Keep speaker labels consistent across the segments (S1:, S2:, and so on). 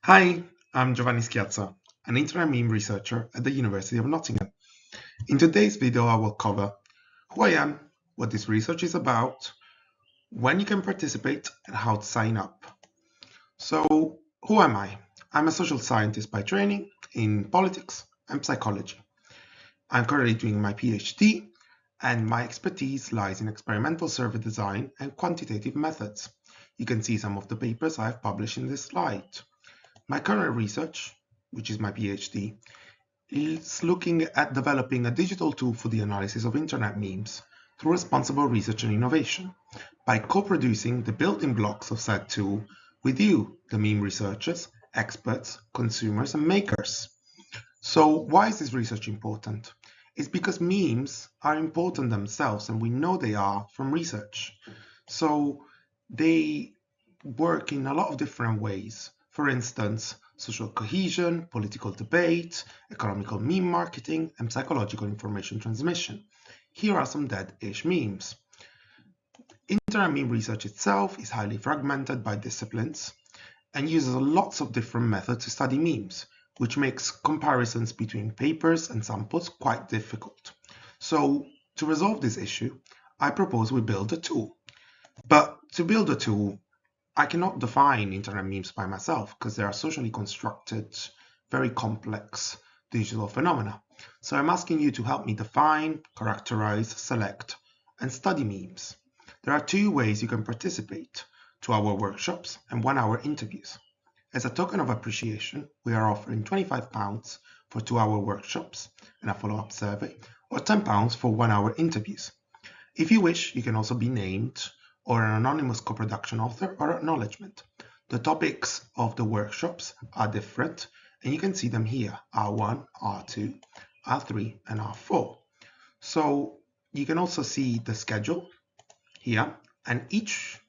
S1: Hi, I'm Giovanni Schiazza, an internet meme researcher at the University of Nottingham. In today's video, I will cover who I am, what this research is about, when you can participate, and how to sign up. So, who am I? I'm a social scientist by training in politics and psychology. I'm currently doing my PhD, and my expertise lies in experimental survey design and quantitative methods. You can see some of the papers I have published in this slide. My current research, which is my PhD, is looking at developing a digital tool for the analysis of internet memes through responsible research and innovation by co-producing the building blocks of said tool with you, the meme researchers, experts, consumers, and makers. So why is this research important? It's because memes are important themselves, and we know they are from research. So they work in a lot of different ways. For instance, social cohesion, political debate, economical meme marketing, and psychological information transmission. Here are some dead-ish memes. Internet meme research itself is highly fragmented by disciplines and uses lots of different methods to study memes, which makes comparisons between papers and samples quite difficult. So to resolve this issue, I propose we build a tool. But to build a tool, I cannot define internet memes by myself because they are socially constructed, very complex digital phenomena. So I'm asking you to help me define, characterize, select, and study memes. There are two ways you can participate: 2-hour workshops and 1-hour interviews. As a token of appreciation, we are offering £25 for 2-hour workshops and a follow-up survey, or £10 for 1-hour interviews. If you wish, you can also be named or an anonymous co-production author or acknowledgement. The topics of the workshops are different, and you can see them here: R1, R2, R3, and R4. So you can also see the schedule here, and each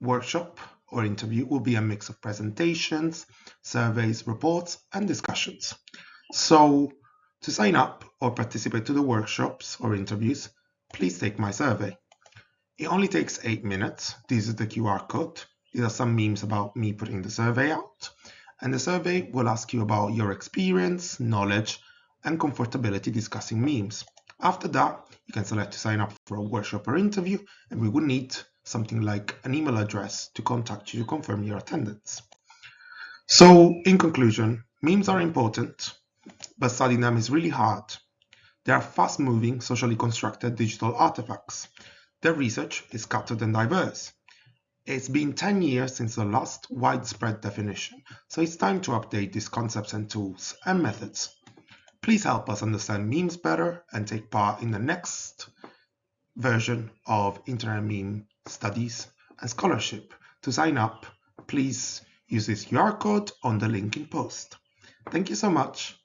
S1: workshop or interview will be a mix of presentations, surveys, reports, and discussions. So to sign up or participate to the workshops or interviews, please take my survey. It only takes 8 minutes. This is the QR code. These are some memes about me putting the survey out. And the survey will ask you about your experience, knowledge, and comfortability discussing memes. After that, you can select to sign up for a workshop or interview, and we would need something like an email address to contact you to confirm your attendance. So, in conclusion, memes are important, but studying them is really hard. They are fast-moving, socially constructed digital artifacts. Their research is scattered and diverse. It's been 10 years since the last widespread definition, so it's time to update these concepts and tools and methods. Please help us understand memes better and take part in the next version of Internet Meme Studies and Scholarship. To sign up, please use this QR code on the link in post. Thank you so much.